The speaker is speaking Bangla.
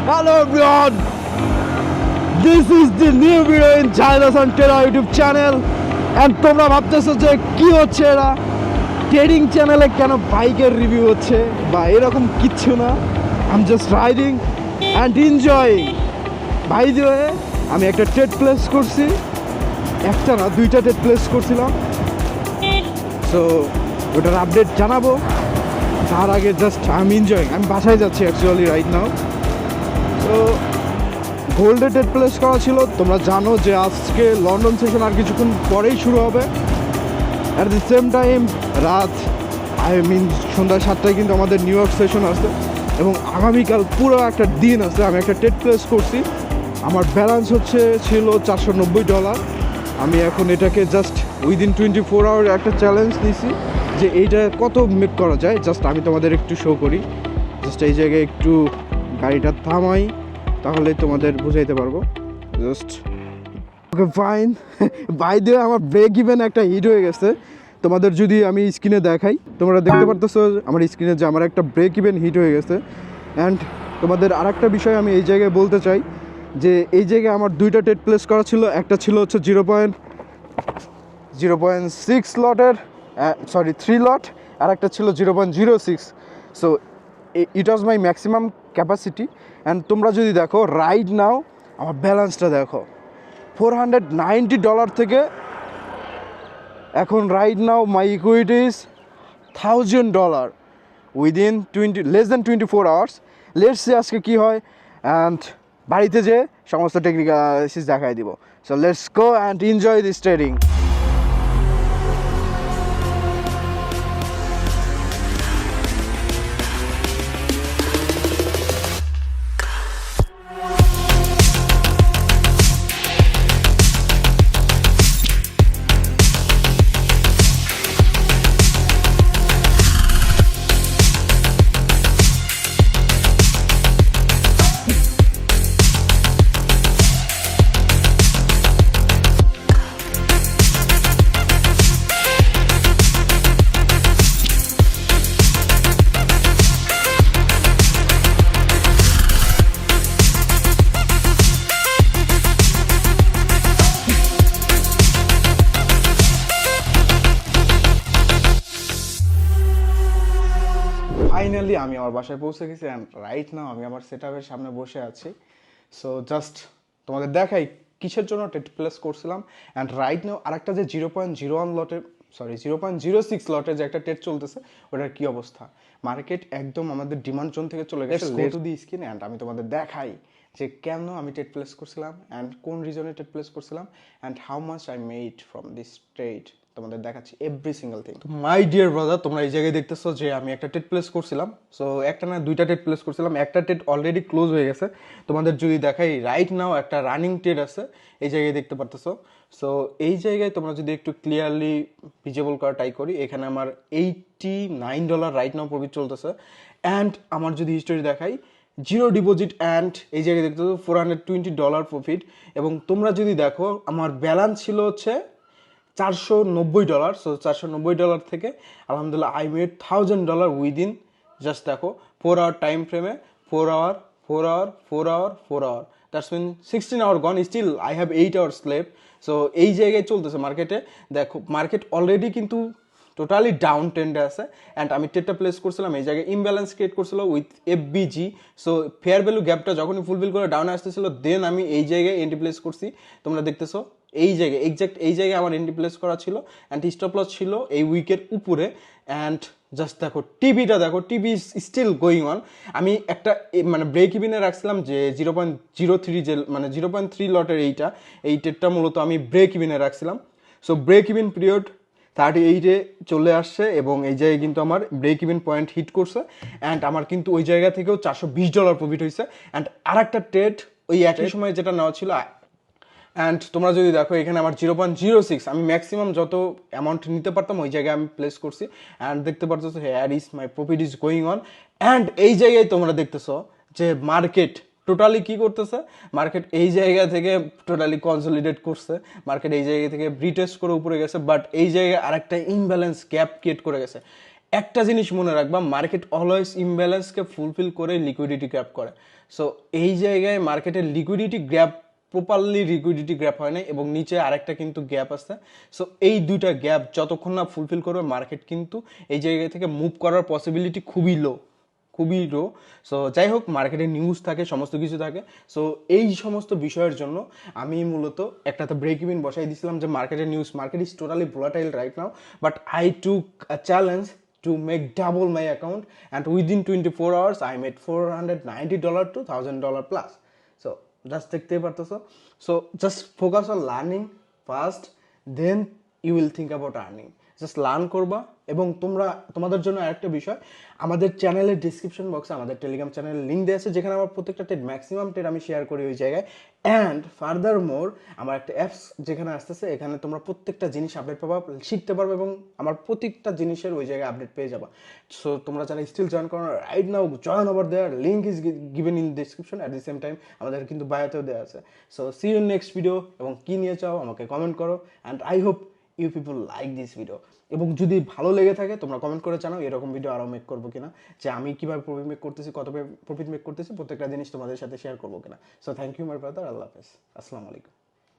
Hello everyone, this is the new video in China Santera YouTube channel and তোমরা ভাবতেছো যে কি হচ্ছে এরা ট্রেডিং চ্যানেলে কেন বাইকের রিভিউ হচ্ছে বা এরকম কিচ্ছু না। I'm just riding and enjoying. By the way, আমি একটা ট্রেড প্লেস করছি, একটা না দুইটা ট্রেড প্লেস করছিলাম, সো ওটার আপডেট জানাবো। তার আগে জাস্ট আই এম এনজয়িং। আমি বাসায় যাচ্ছি অ্যাকচুয়ালি রাইট নাও। তো গোল্ডে ট্রেড প্লেস করা ছিল, তোমরা জানো যে আজকে লন্ডন সেশন আর কিছুক্ষণ পরেই শুরু হবে। অ্যাট দি সেম টাইম রাত সন্ধ্যা 7টায় কিন্তু আমাদের নিউ ইয়র্ক সেশন আছে এবং আগামীকাল পুরো একটা দিন আছে। আমি একটা ট্রেড প্লেস করছি, আমার ব্যালেন্স ছিল $490। আমি এখন এটাকে জাস্ট উইদিন 24 আওয়ার একটা চ্যালেঞ্জ নিয়েছি যে এইটা কত মেক করা যায়। জাস্ট আমি তোমাদের একটু শো করি, জাস্ট এই জায়গায় একটু গাড়িটা থামাই, তাহলে তোমাদের বুঝাইতে পারবো। Just okay fine. By the way, আমার ব্রেক ইভেন একটা হিট হয়ে গেছে। তোমাদের যদি আমি স্ক্রিনে দেখাই, তোমরা দেখতে পারতেছো আমার স্ক্রিনে যে আমার একটা ব্রেক ইভেন হিট হয়ে গেছে। অ্যান্ড তোমাদের আর একটা বিষয় আমি এই জায়গায় বলতে চাই যে এই জায়গায় আমার দুইটা ট্রেড প্লেস করা ছিল। একটা ছিল 0.6 লটের, 3 লট, আর একটা ছিল 0.06। So it was my maximum capacity. And তোমরা যদি দেখো রাইট নাও আমার ব্যালেন্সটা দেখো, $490 থেকে এখন right now my equity is $1000 within less than 24 hours. Let's see আজকে কী হয়, অ্যান্ড বাড়িতে যে সমস্ত টেকনিক্যাল অ্যানালাইসিস দেখাই দিব। So let's go and enjoy this trading. Finally আমি আমার বাসায় পৌঁছে গেছি অ্যান্ড রাইট নাও আমি আমার সেট আপের সামনে বসে আছি। সো জাস্ট তোমাদের দেখাই কিসের জন্য ট্রেড প্লেস করছিলাম। অ্যান্ড রাইট নাও আরেকটা যে 0.01 লটের 0.06 লটের যে একটা ট্রেড চলতেছে, ওটার কী অবস্থা। মার্কেট একদম আমাদের ডিমান্ড জোন থেকে চলে গেছে go to the screen. And আমি তোমাদের দেখাই যে কেন আমি ট্রেড প্লেস করছিলাম অ্যান্ড কোন রিজনে ট্রেড প্লেস করছিলাম and how much I made from this trade. তোমাদের দেখাচ্ছি every single thing. My dear brother, তোমরা এই জায়গায় দেখতেছো যে আমি একটা ট্রেড প্লেস করছিলাম। সো একটা না দুইটা ট্রেড প্লেস করছিলাম, একটা ট্রেড অলরেডি ক্লোজ হয়ে গেছে। তোমাদের যদি দেখাই রাইট নাও একটা রানিং ট্রেড আছে, এই জায়গায় দেখতে পারতেছো। সো এই জায়গায় তোমরা যদি একটু ক্লিয়ারলি ভিজিবল করা ট্রাই করি, এখানে আমার $89 রাইট নাও প্রফিট চলতেছে। অ্যান্ড আমার যদি হিস্টোরি দেখাই, জিরো ডিপোজিট অ্যান্ড এই জায়গায় দেখতে পাচ্ছ $420 প্রফিট। এবং তোমরা যদি দেখো আমার ব্যালেন্স ছিল $490। সো $490 থেকে আলহামদুলিল্লাহ আই মেড $1000 উইদিন জাস্ট দেখো 4 আওয়ার টাইম ফ্রেমে, 4 hour 4 hour 4 hour 4 hour, that's mean 16 hour gone, still I have 8 hours left. So এই জায়গায় চলতেছে মার্কেটে। দেখো মার্কেট অলরেডি কিন্তু টোটালি ডাউন ট্রেন্ডে আছে। অ্যান্ড আমি ট্রেডটা প্লেস করছিলাম এই জায়গায় ইমব্যালেন্স ক্রিয়েট করছিল with FVG. So fair value গ্যাপটা যখনই ফুলফিল করে ডাউনে আসতেছিল, দেন আমি এই জায়গায় এন্ট্রি প্লেস করছি। তোমরা দেখতেছো এই জায়গায় এক্স্যাক্ট এই জায়গায় আমার এন্ট্রি প্লেস করা ছিল। অ্যান্ড স্টপ লস ছিল এই উইকের উপরে। অ্যান্ড জাস্ট দেখো টিভিটা দেখো, TV is still going on. আমি একটা মানে ব্রেক ইভিনে রাখছিলাম যে 0.03 যে 0.3 লটের এই ট্রেডটা মূলত আমি ব্রেক ইভিনে রাখছিলাম। সো ব্রেক ইভিন পিরিয়ড 38-এ চলে আসছে এবং এই জায়গায় কিন্তু আমার ব্রেক ইভেন পয়েন্ট হিট করছে। অ্যান্ড আমার কিন্তু ওই জায়গা থেকেও $420 প্রফিট হয়েছে। অ্যান্ড আর একটা ট্রেড ওই একই সময় যেটা নেওয়া ছিল। অ্যান্ড তোমরা যদি দেখো এখানে আমার 0.06 আমি ম্যাক্সিমাম যত অ্যামাউন্ট নিতে পারতাম ওই জায়গায় আমি প্লেস করছি। অ্যান্ড দেখতে পারতেছো hair is my profit is going on. And এই জায়গায় তোমরা দেখতেছো যে মার্কেট টোটালি কি করতেছে, মার্কেট এই জায়গা থেকে টোটালি কনসলিডেট করছে, মার্কেট এই জায়গা থেকে রিটেস্ট করে উপরে গেছে, বাট এই জায়গায় আরেকটা ইমব্যালেন্স গ্যাপ ক্রিয়েট করে গেছে। একটা জিনিস মনে রাখবা, মার্কেট অলওয়েজ ইমব্যালেন্সকে ফুলফিল করে লিকুইডিটি ক্যাপ করে। সো এই জায়গায় মার্কেটের liquidity grab properly liquidity gap হয় না এবং নিচে আরেকটা কিন্তু গ্যাপ আছে। সো এই দুইটা গ্যাপ যতক্ষণ না ফুলফিল করবে মার্কেট কিন্তু এই জায়গা থেকে মুভ করার পসিবিলিটি খুবই লো। সো যাই হোক, মার্কেটে নিউজ থাকে, সমস্ত কিছু থাকে। সো এই সমস্ত বিষয়ের জন্য আমি মূলত একটাতে ব্রেক ইভিন বসাই দিয়েছিলাম যে মার্কেটের news, market is totally volatile right now, but I took a challenge to make double my account, and within 24 hours I made $490 to $1,000 plus. So just দেখতেই পারতেছো। So just focus on learning first, then you will think about earning. Just learn করবা। এবং তোমাদের জন্য আরেকটা বিষয়, আমাদের চ্যানেলের ডিসক্রিপশন বক্সে আমাদের টেলিগ্রাম চ্যানেলের লিঙ্ক দেওয়া আছে, যেখানে আমার প্রত্যেকটা ট্রেড ম্যাক্সিমাম ট্রেড আমি শেয়ার করি ওই জায়গায়। অ্যান্ড ফার্দার মোর আমার একটা অ্যাপস যেখানে আসতেছে, এখানে তোমরা প্রত্যেকটা জিনিস আপডেট পাবা, শিখতে পারবে এবং আমার প্রত্যেকটা জিনিসের ওই জায়গায় আপডেট পেয়ে যাবা। সো তোমরা যারা স্টিল জয়েন করো right now, join over there, link is given in description. At the same time আমাদের কিন্তু বায়োতেও দেওয়া আছে। So see you next video, এবং কী নিয়ে চাও আমাকে কমেন্ট করো। And I hope you people like this video. এবং যদি ভালো লেগে থাকে তোমরা কমেন্ট করে জানাও এরকম ভিডিও আরও মেক করবো কিনা, যে আমি কীভাবে প্রফিট মেক করতেছি, কত প্রফিট মেক করতেছি, প্রত্যেকটা জিনিস তোমাদের সাথে শেয়ার করবো কিনা। So thank you my brother, Allah হাফেজ, আসসালামু আলাইকুম।